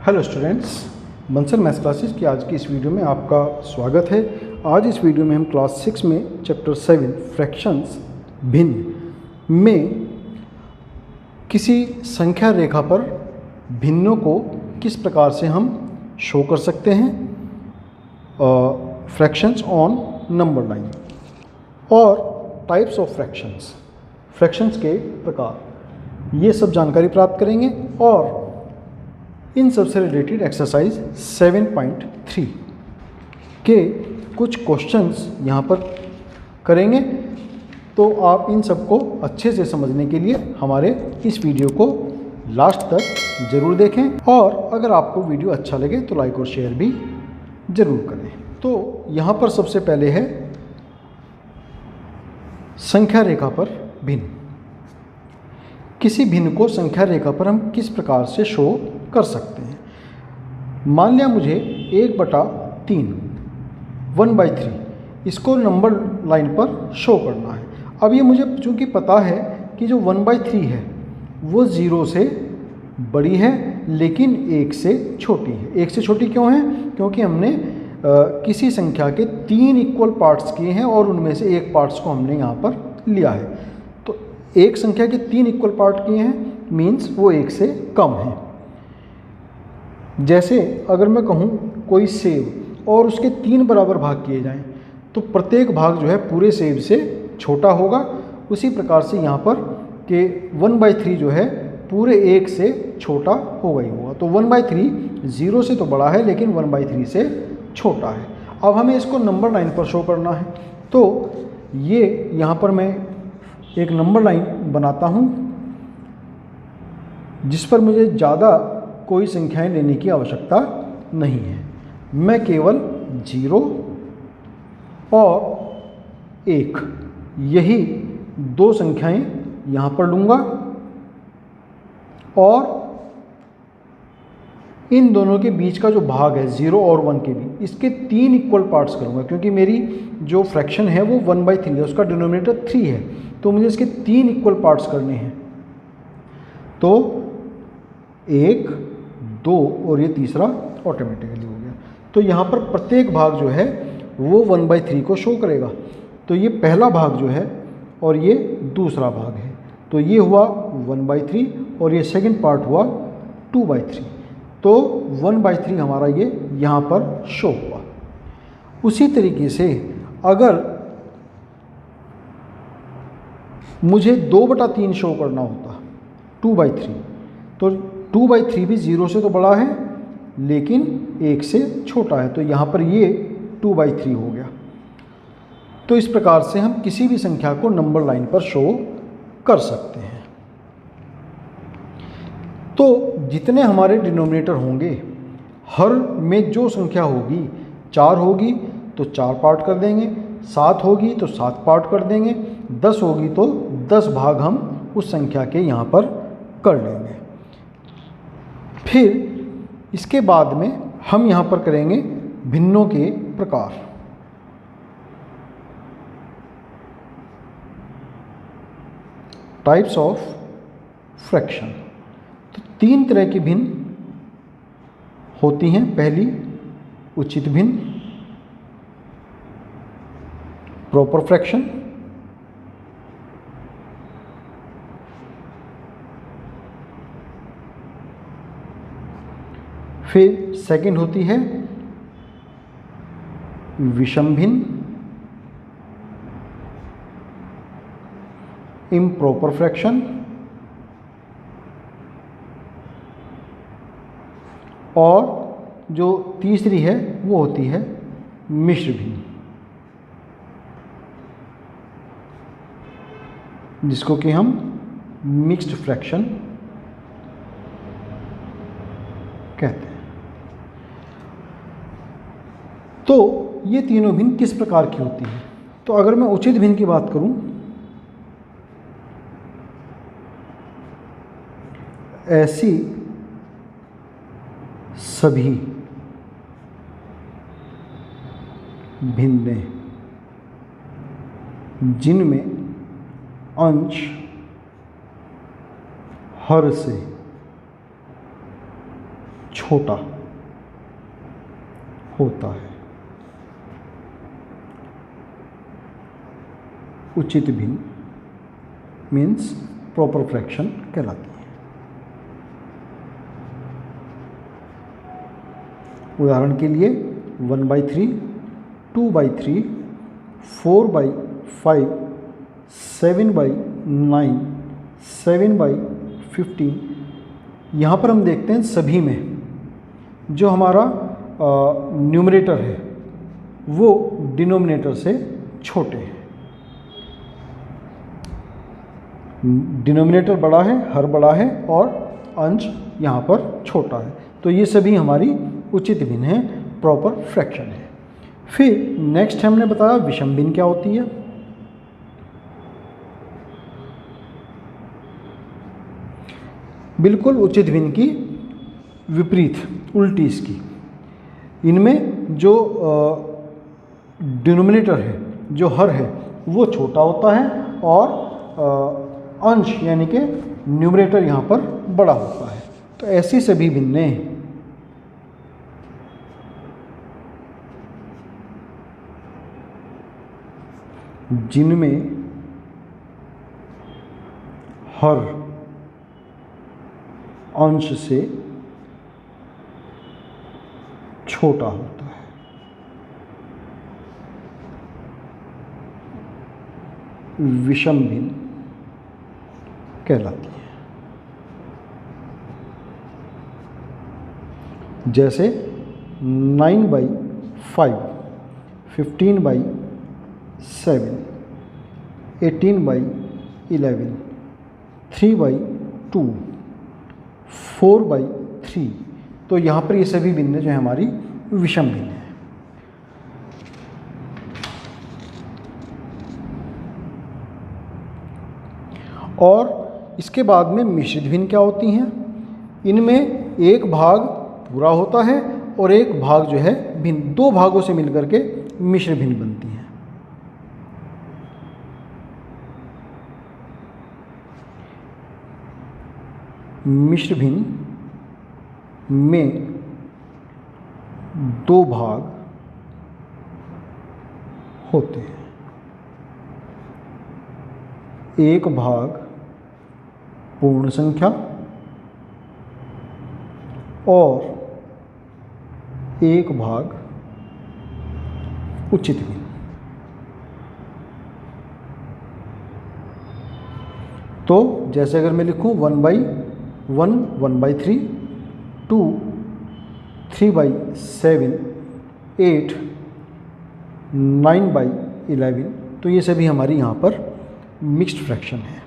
Hello students, Bansal maths classes की आज की इस वीडियो में आपका स्वागत है। आज इस वीडियो में हम क्लास 6 में चैप्टर 7 फ्रैक्शंस भिन्न में किसी संख्या रेखा पर भिन्नों को किस प्रकार से हम शो कर सकते हैं, फ्रैक्शंस ऑन नंबर लाइन और टाइप्स ऑफ फ्रैक्शंस के प्रकार, ये सब जानकारी प्राप्त करेंगे और इन सबसे रिलेटेड एक्सरसाइज 7.3 के कुछ क्वेश्चंस यहाँ पर करेंगे। तो आप इन सबको अच्छे से समझने के लिए हमारे इस वीडियो को लास्ट तक ज़रूर देखें और अगर आपको वीडियो अच्छा लगे तो लाइक और शेयर भी ज़रूर करें। तो यहाँ पर सबसे पहले है संख्या रेखा पर भिन्न। किसी भिन्न को संख्या रेखा पर हम किस प्रकार से शो कर सकते हैं। मान लिया मुझे 1/3 1/3 इसको नंबर लाइन पर शो करना है। अब ये मुझे चूँकि पता है कि जो 1/3 है वो 0 से बड़ी है लेकिन 1 से छोटी है। 1 से छोटी क्यों है? क्योंकि हमने किसी संख्या के 3 इक्वल पार्ट्स किए हैं और उनमें से एक पार्ट्स को हमने यहाँ पर लिया है। तो एक संख्या के 3 इक्वल पार्ट किए हैं मीन्स वो 1 से कम है। जैसे अगर मैं कहूँ कोई सेब और उसके 3 बराबर भाग किए जाएं तो प्रत्येक भाग जो है पूरे सेब से छोटा होगा। उसी प्रकार से यहाँ पर कि 1/3 जो है पूरे 1 से छोटा होगा ही होगा। तो 1/3 0 से तो बड़ा है लेकिन 1/3 से छोटा है। अब हमें इसको नंबर लाइन पर शो करना है। तो ये यहाँ पर मैं एक नंबर लाइन बनाता हूँ जिस पर मुझे ज़्यादा कोई संख्याएं लेने की आवश्यकता नहीं है। मैं केवल 0 और 1 यही 2 संख्याएं यहाँ पर लूँगा और इन दोनों के बीच का जो भाग है 0 और 1 के बीच, इसके 3 इक्वल पार्ट्स करूँगा। क्योंकि मेरी जो फ्रैक्शन है वो 1/3 है, उसका डिनोमिनेटर 3 है, तो मुझे इसके 3 इक्वल पार्ट्स करने हैं। तो 1, 2 और ये तीसरा ऑटोमेटिकली हो गया। तो यहाँ पर प्रत्येक भाग जो है वो 1/3 को शो करेगा। तो ये पहला भाग जो है और ये दूसरा भाग है। तो ये हुआ 1/3 और ये सेकंड पार्ट हुआ 2/3। तो 1/3 हमारा ये यहाँ पर शो हुआ। उसी तरीके से अगर मुझे 2/3 शो करना होता 2/3, तो 2/3 भी 0 से तो बड़ा है लेकिन 1 से छोटा है। तो यहाँ पर ये 2/3 हो गया। तो इस प्रकार से हम किसी भी संख्या को नंबर लाइन पर शो कर सकते हैं। तो जितने हमारे डिनोमिनेटर होंगे, हर में जो संख्या होगी, 4 होगी तो 4 पार्ट कर देंगे, 7 होगी तो 7 पार्ट कर देंगे, 10 होगी तो 10 भाग हम उस संख्या के यहाँ पर कर लेंगे। फिर इसके बाद में हम यहाँ पर करेंगे भिन्नों के प्रकार। Types of fraction. तो 3 तरह की भिन्न होती हैं। पहली उचित भिन्न, प्रॉपर फ्रैक्शन, फिर सेकंड होती है विषम भिन्न, इम्प्रॉपर फ्रैक्शन, और जो तीसरी है वो होती है मिश्र भिन्न, जिसको कि हम मिक्स्ड फ्रैक्शन कहते हैं। तो ये तीनों भिन्न किस प्रकार की होती हैं? तो अगर मैं उचित भिन्न की बात करूं, ऐसी सभी भिन्नें जिनमें अंश हर से छोटा होता है। उचित भिन्न मीन्स प्रॉपर फ्रैक्शन कहलाती है। उदाहरण के लिए 1/3, 2/3, 4/5, 7/9, 7/15। यहाँ पर हम देखते हैं सभी में जो हमारा न्यूमरेटर है वो डिनोमिनेटर से छोटे हैं। डिनोमिनेटर बड़ा है, हर बड़ा है और अंश यहाँ पर छोटा है। तो ये सभी हमारी उचित भिन्न है, प्रॉपर फ्रैक्शन है। फिर नेक्स्ट हमने बताया विषम भिन्न क्या होती है। बिल्कुल उचित भिन्न की विपरीत, उल्टी इसकी। इनमें जो डिनोमिनेटर है, जो हर है, वो छोटा होता है और अंश यानी कि न्यूमरेटर यहाँ पर बड़ा होता है। तो ऐसी सभी भिन्नें जिनमें हर अंश से छोटा होता है, विषम भिन्न कहलाती है। जैसे 9/5, 15/7, 18/11, 3/2, 4/3। तो यहाँ पर ये सभी भिन्न जो है हमारी विषम भिन्न है। और इसके बाद में मिश्रित भिन्न क्या होती हैं। इनमें एक भाग पूरा होता है और एक भाग जो है भिन्न, दो भागों से मिलकर के मिश्र भिन्न बनती हैं। मिश्र भिन्न में दो भाग होते हैं। एक भाग पूर्ण संख्या और एक भाग उचित भिन्न। तो जैसे अगर मैं लिखूं 1/1, 1/3, 2, 3/7, 8, 9/11, तो ये सभी हमारी यहाँ पर मिक्स्ड फ्रैक्शन है।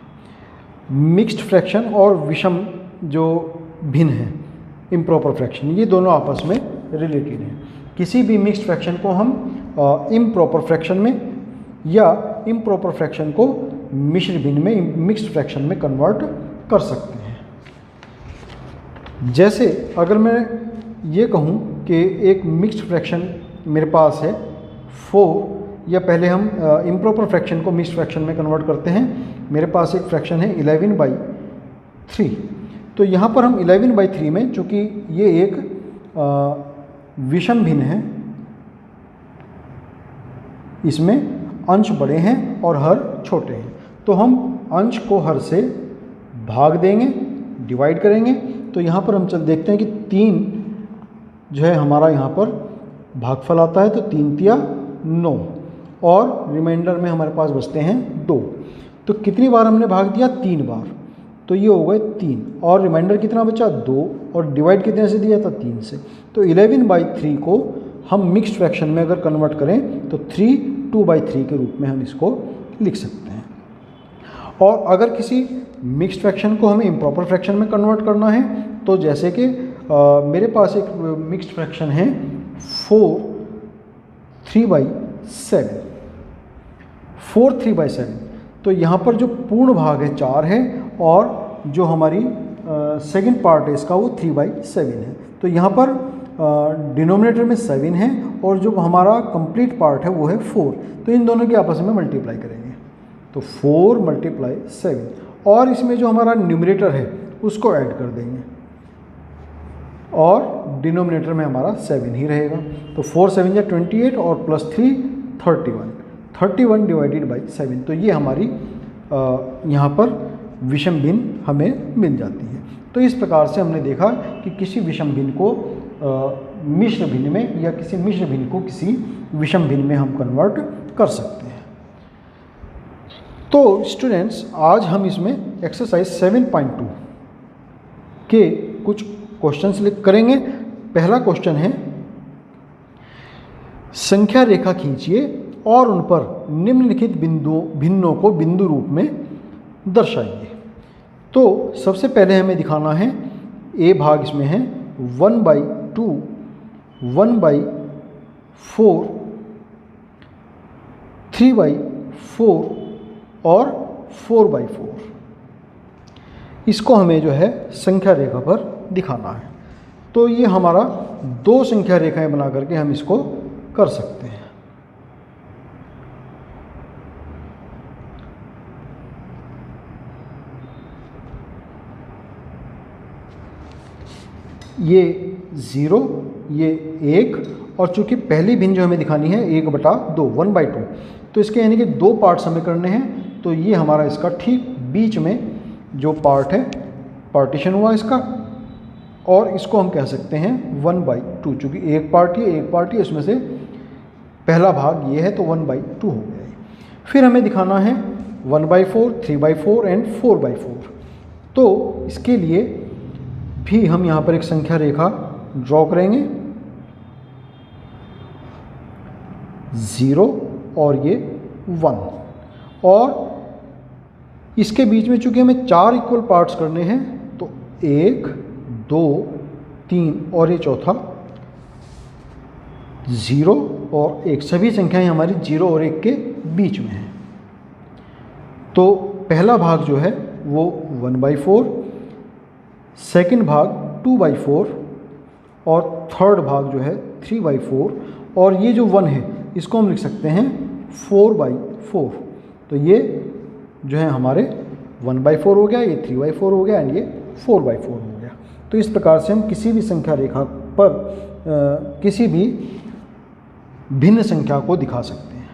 मिक्स्ड फ्रैक्शन और विषम जो भिन्न है, इम्प्रॉपर फ्रैक्शन, ये दोनों आपस में रिलेटेड हैं। किसी भी मिक्स्ड फ्रैक्शन को हम इम्प्रॉपर फ्रैक्शन में या इम्प्रॉपर फ्रैक्शन को मिश्र भिन्न में, मिक्स्ड फ्रैक्शन में कन्वर्ट कर सकते हैं। जैसे अगर मैं ये कहूँ कि एक मिक्स्ड फ्रैक्शन मेरे पास है 4, या पहले हम इम्प्रॉपर फ्रैक्शन को मिक्स्ड फ्रैक्शन में कन्वर्ट करते हैं। मेरे पास एक फ्रैक्शन है 11/3। तो यहाँ पर हम 11/3 में, चूँकि ये एक विषम भिन्न है, इसमें अंश बड़े हैं और हर छोटे हैं, तो हम अंश को हर से भाग देंगे, डिवाइड करेंगे। तो यहाँ पर हम देखते हैं कि 3 जो है हमारा यहाँ पर भागफल आता है, तो 3 तिया 9 और रिमाइंडर में हमारे पास बचते हैं 2। तो कितनी बार हमने भाग दिया? 3 बार। तो ये हो गए 3 और रिमाइंडर कितना बचा? 2 और डिवाइड कितने से दिया था? 3 से। तो 11/3 को हम मिक्स्ड फ्रैक्शन में अगर कन्वर्ट करें तो 3 2/3 के रूप में हम इसको लिख सकते हैं। और अगर किसी मिक्स्ड फ्रैक्शन को हमें इम्प्रॉपर फ्रैक्शन में कन्वर्ट करना है, तो जैसे कि मेरे पास एक मिक्स्ड फ्रैक्शन है 4 3/7, 4 3/7। तो यहाँ पर जो पूर्ण भाग है 4 है और जो हमारी सेकंड पार्ट है इसका वो 3/7 है। तो यहाँ पर डिनोमिनेटर में 7 है और जो हमारा कंप्लीट पार्ट है वो है 4। तो इन दोनों के आपस में मल्टीप्लाई करेंगे, तो 4 × 7 और इसमें जो हमारा न्यूमरेटर है उसको ऐड कर देंगे। और डिनोमिनेटर में हमारा 7 ही रहेगा। तो 4 7 या 28 और +3 31 डिवाइडेड बाई 7। तो ये हमारी यहाँ पर विषम भिन्न हमें मिल जाती है। तो इस प्रकार से हमने देखा कि किसी विषम भिन्न को मिश्र भिन्न में या किसी मिश्र भिन्न को किसी विषम भिन्न में हम कन्वर्ट कर सकते हैं। तो स्टूडेंट्स, आज हम इसमें एक्सरसाइज 7.2 के कुछ क्वेश्चंस करेंगे। पहला क्वेश्चन है, संख्या रेखा खींचिए और उन पर निम्नलिखित भिन्नों को बिंदु रूप में दर्शाइए। तो सबसे पहले हमें दिखाना है, ए भाग इसमें है 1/2, 1/4, 3/4 और 4/4। इसको हमें जो है संख्या रेखा पर दिखाना है। तो ये हमारा 2 संख्या रेखाएं बना करके हम इसको कर सकते हैं। ये 0, ये 1, और चूंकि पहली भिन्न जो हमें दिखानी है 1/2, 1/2, तो इसके यानी कि 2 पार्ट्स हमें करने हैं। तो ये हमारा इसका ठीक बीच में जो पार्ट है, पार्टीशन हुआ इसका, और इसको हम कह सकते हैं 1/2। चूँकि एक पार्ट है, इसमें से पहला भाग ये है, तो 1/2 हो गया। फिर हमें दिखाना है 1/4, 3/4 एंड 4/4। तो इसके लिए भी हम यहाँ पर एक संख्या रेखा ड्रॉ करेंगे, 0 और ये 1, और इसके बीच में चूंकि हमें 4 इक्वल पार्ट्स करने हैं, तो 1, 2, 3 और ये चौथा 0 और 1। सभी संख्याएं हमारी 0 और 1 के बीच में हैं। तो पहला भाग जो है वो 1/4, सेकंड भाग 2/4 और थर्ड भाग जो है 3/4, और ये जो 1 है इसको हम लिख सकते हैं 4/4। तो ये जो है हमारे 1/4 हो गया, ये 3/4 हो गया एंड ये 4/4 हो गया। तो इस प्रकार से हम किसी भी संख्या रेखा पर किसी भी भिन्न संख्या को दिखा सकते हैं।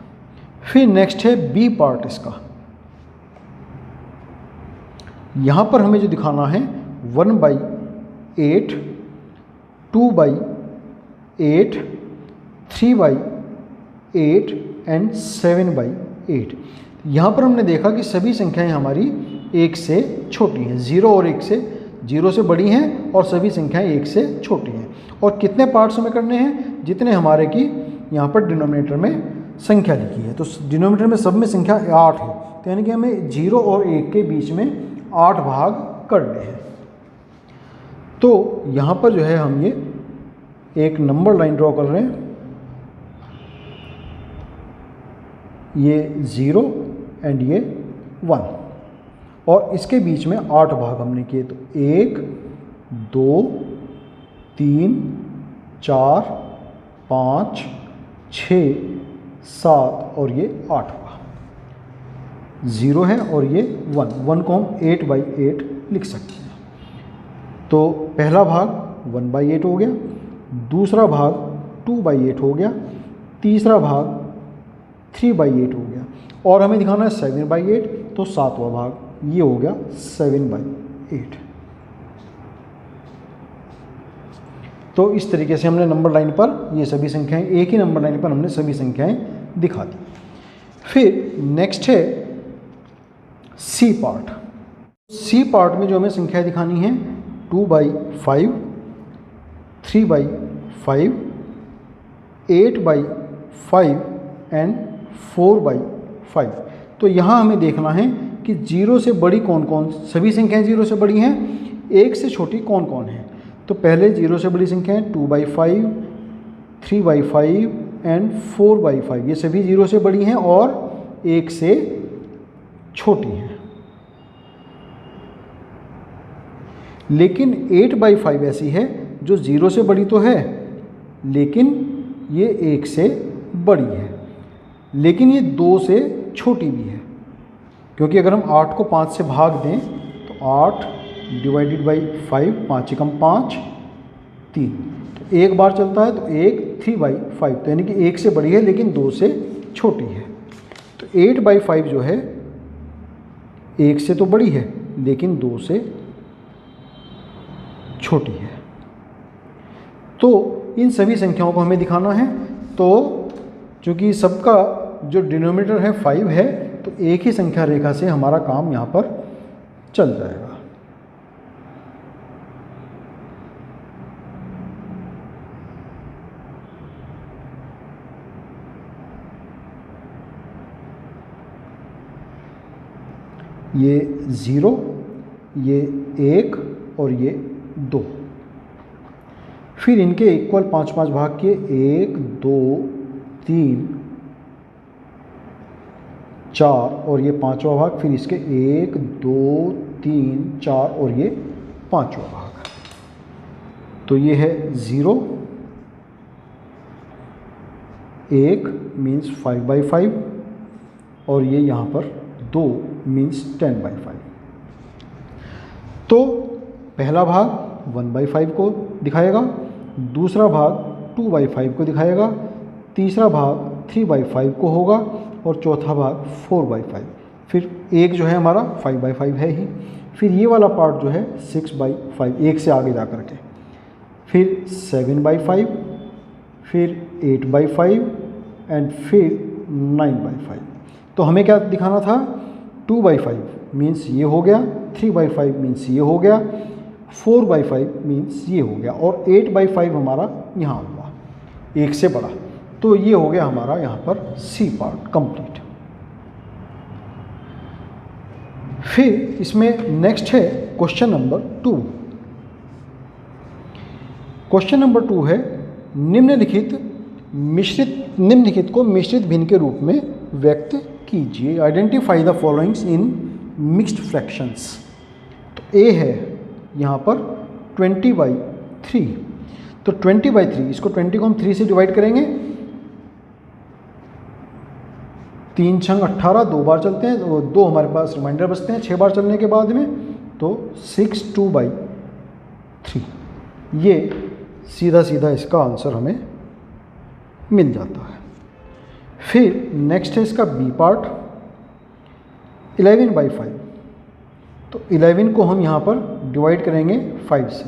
फिर नेक्स्ट है बी पार्ट इसका। यहाँ पर हमें जो दिखाना है 1/8, 2/8, 3/8 एंड 7/8। यहाँ पर हमने देखा कि सभी संख्याएं हमारी 1 से छोटी हैं, 0 और 1 से 0 से बड़ी हैं, और सभी संख्याएं 1 से छोटी हैं। और कितने पार्ट्स हमें करने हैं? जितने हमारे की यहाँ पर डिनोमिनेटर में संख्या लिखी है। तो डिनोमिनेटर में सब में संख्या 8 है, तो यानी कि हमें 0 और 1 के बीच में 8 भाग करने हैं। तो यहाँ पर जो है हम ये एक नंबर लाइन ड्रॉ कर रहे हैं, ये 0 एंड ये 1, और इसके बीच में 8 भाग हमने किए। तो 1, 2, 3, 4, 5, 6, 7 और ये 8वां 0 है, और ये 1 को हम 8/8 लिख सकते हैं। तो पहला भाग 1/8 हो गया, दूसरा भाग 2/8 हो गया, तीसरा भाग 3/8 हो गया, और हमें दिखाना है 7/8, तो 7वां भाग ये हो गया 7/8। तो इस तरीके से हमने नंबर लाइन पर ये सभी संख्याएं, एक ही नंबर लाइन पर हमने सभी संख्याएं दिखा दी। फिर नेक्स्ट है सी पार्ट। सी पार्ट में जो हमें संख्याएं दिखानी है 2/5, 3/5, 8/5 एंड 4/5। तो यहाँ हमें देखना है कि 0 से बड़ी कौन कौन, सभी संख्याएं 0 से बड़ी हैं, 1 से छोटी कौन कौन है। तो पहले 0 से बड़ी संख्याएं 2/5, 3/5 एंड 4/5, ये सभी 0 से बड़ी हैं और 1 से छोटी हैं। लेकिन 8/5 ऐसी है जो 0 से बड़ी तो है, लेकिन ये 1 से बड़ी है, लेकिन ये 2 से छोटी भी है। क्योंकि अगर हम 8 को 5 से भाग दें तो 8 डिवाइडेड बाई 5, 5 एकम 5, 3। तो एक बार चलता है तो 1 3/5, तो यानी कि 1 से बड़ी है लेकिन 2 से छोटी है। तो 8/5 जो है 1 से तो बड़ी है लेकिन 2 से छोटी है। तो इन सभी संख्याओं को हमें दिखाना है। तो चूँकि सबका जो डिनोमिनेटर है 5 है, तो एक ही संख्या रेखा से हमारा काम यहाँ पर चल जाएगा। ये 0, ये 1 और ये 2। फिर इनके इक्वल 5-5 भाग किए, 1 2 3 4 और ये 5वां भाग, फिर इसके 1 2 3 4 और ये 5वां भाग। तो ये है 0, 1 मीन्स 5/5 और ये यहाँ पर 2 मीन्स 10/5। तो पहला भाग 1/5 को दिखाएगा, दूसरा भाग 2/5 को दिखाएगा, तीसरा भाग 3/5 को होगा और चौथा भाग 4/5। फिर एक जो है हमारा 5/5 है ही। फिर ये वाला पार्ट जो है 6/5, एक से आगे जा कर के, फिर 7/5, फिर 8/5 एंड फिर 9/5। तो हमें क्या दिखाना था, 2/5 मीन्स ये हो गया, 3/5 मीन्स ये हो गया, 4/5 मीन्स ये हो गया और 8/5 हमारा यहाँ हुआ, एक से बड़ा। तो ये हो गया हमारा यहाँ पर सी पार्ट कंप्लीट। फिर इसमें नेक्स्ट है क्वेश्चन नंबर 2। क्वेश्चन नंबर 2 है, निम्नलिखित को मिश्रित भिन्न के रूप में व्यक्त कीजिए। Identify the followings in mixed fractions. तो ए है यहाँ पर 20/3। तो 20/3, इसको 20 को हम 3 से डिवाइड करेंगे, 3 छंग 18, 2 बार चलते हैं तो 2 हमारे पास रिमाइंडर बचते हैं 6 बार चलने के बाद में, तो 6 2/3। ये सीधा सीधा इसका आंसर हमें मिल जाता है। फिर नेक्स्ट है इसका बी पार्ट 11/5। तो 11 को हम यहाँ पर डिवाइड करेंगे 5 से,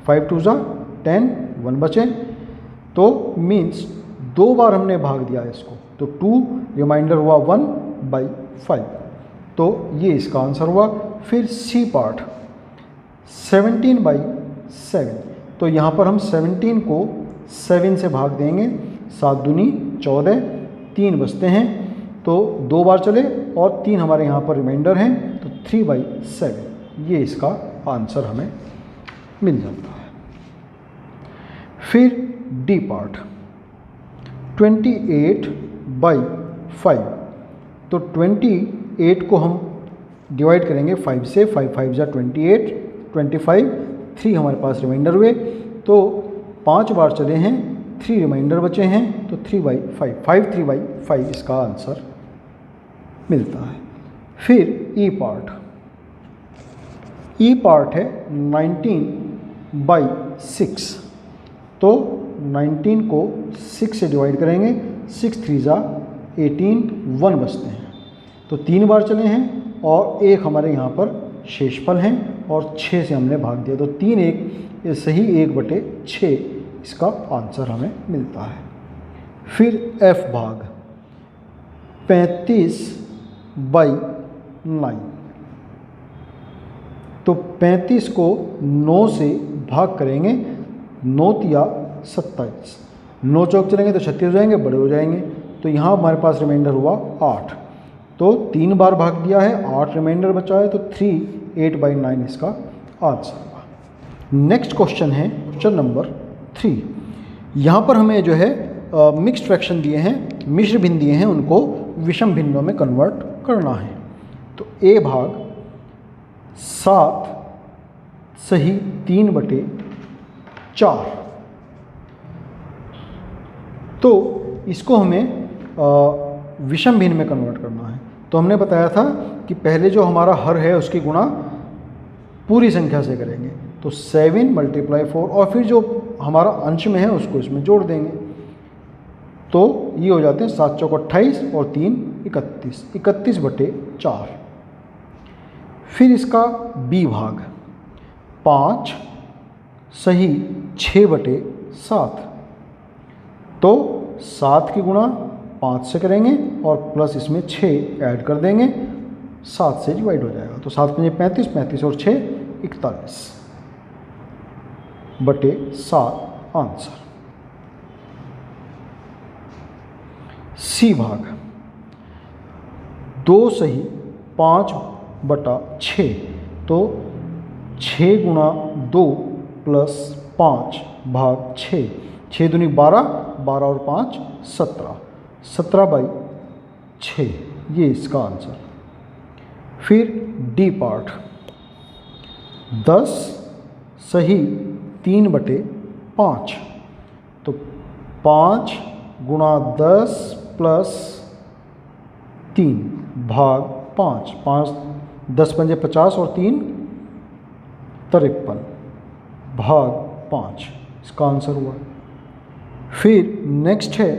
5 2 10, 1 बचे, तो मीन्स 2 बार हमने भाग दिया है इसको, तो 2 रिमाइंडर हुआ 1/5। तो ये इसका आंसर हुआ। फिर सी पार्ट 17/7। तो यहाँ पर हम 17 को 7 से भाग देंगे, 7 दूनी 14, 3 बचते हैं, तो 2 बार चले और 3 हमारे यहाँ पर रिमाइंडर हैं, तो 3/7। ये इसका आंसर हमें मिल जाता है। फिर डी पार्ट 28/5। तो 28 को हम डिवाइड करेंगे 5 से, 5 5 28, 25, 3 हमारे पास रिमाइंडर हुए, तो 5 बार चले हैं, 3 रिमाइंडर बचे हैं, तो 3/5, 5 3/5 इसका आंसर मिलता है। फिर ई पार्ट है 19/6। तो 19 को 6 से डिवाइड करेंगे, 6 3 18, 1 बचते हैं, तो 3 बार चले हैं और एक हमारे यहाँ पर शेषफल हैं और 6 से हमने भाग दिया, तो 3 1 सही 1/6 इसका आंसर हमें मिलता है। फिर एफ भाग 35/9। तो 35 को 9 से भाग करेंगे, 9 तिया 27, 9 चौक चलेंगे तो 36 हो जाएंगे, बड़े हो जाएंगे, तो यहाँ हमारे पास रिमाइंडर हुआ 8, तो 3 बार भाग दिया है, 8 रिमाइंडर बचा है, तो 3 8/9 इसका आंसर हुआ। नेक्स्ट क्वेश्चन है क्वेश्चन नंबर 3। यहाँ पर हमें जो है मिक्स्ड फ्रैक्शन दिए हैं, मिश्र भिन्न दिए हैं, उनको विषम भिन्नों में कन्वर्ट करना है। तो ए भाग 7 सही 3/4। तो इसको हमें विषम भिन्न में कन्वर्ट करना है। तो हमने बताया था कि पहले जो हमारा हर है उसकी गुणा पूरी संख्या से करेंगे, तो 7 × 4 और फिर जो हमारा अंश में है उसको इसमें जोड़ देंगे। तो ये हो जाते हैं 7 चौक 28 और 3 31, 31/4। फिर इसका बी भाग 5 सही 6/7। तो 7 की गुणा 5 से करेंगे और प्लस इसमें 6 ऐड कर देंगे, 7 से डिवाइड हो जाएगा। तो 7 5 35, 35 और 6 41/7 आंसर। सी भाग 2 सही 5/6। तो 6 गुणा 2 प्लस 5 भाग 6, 6 दूनी 12, 12 और 5 17, 17/6 ये इसका आंसर। फिर डी पार्ट 10 सही 3/5। तो 5 गुणा 10 प्लस 3 भाग 5, 5 10 पंजे 50 और 3 53 भाग 5 इसका आंसर हुआ। फिर नेक्स्ट है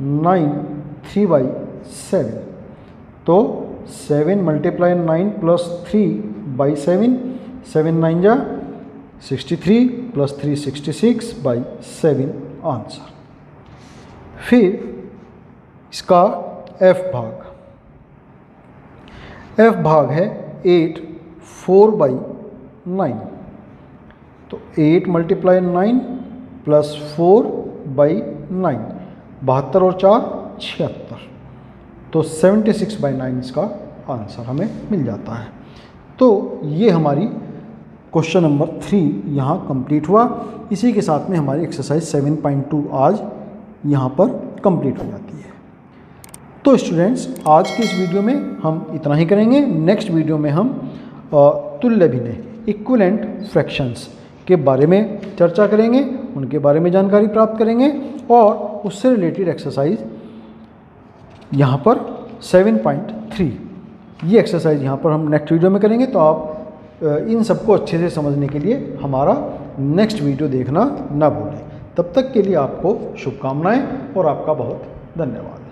9 3/7। तो 7 × 9 प्लस 3/7, 7 9 जा 63 प्लस 3 66/7 आंसर। फिर इसका एफ भाग है 8 4/9। तो 8 × 9 प्लस 4/9, 72 और 4 76। तो 76/9 इसका आंसर हमें मिल जाता है। तो ये हमारी क्वेश्चन नंबर 3 यहाँ कंप्लीट हुआ। इसी के साथ में हमारी एक्सरसाइज 7.2 आज यहाँ पर कंप्लीट हो जाती है। तो स्टूडेंट्स, आज की इस वीडियो में हम इतना ही करेंगे। नेक्स्ट वीडियो में हम तुल्य भिन्न इक्विवेलेंट फ्रैक्शंस के बारे में चर्चा करेंगे, उनके बारे में जानकारी प्राप्त करेंगे और उससे रिलेटेड एक्सरसाइज यहाँ पर 7.3 ये एक्सरसाइज यहाँ पर हम नेक्स्ट वीडियो में करेंगे। तो आप इन सबको अच्छे से समझने के लिए हमारा नेक्स्ट वीडियो देखना ना भूलें। तब तक के लिए आपको शुभकामनाएं और आपका बहुत धन्यवाद।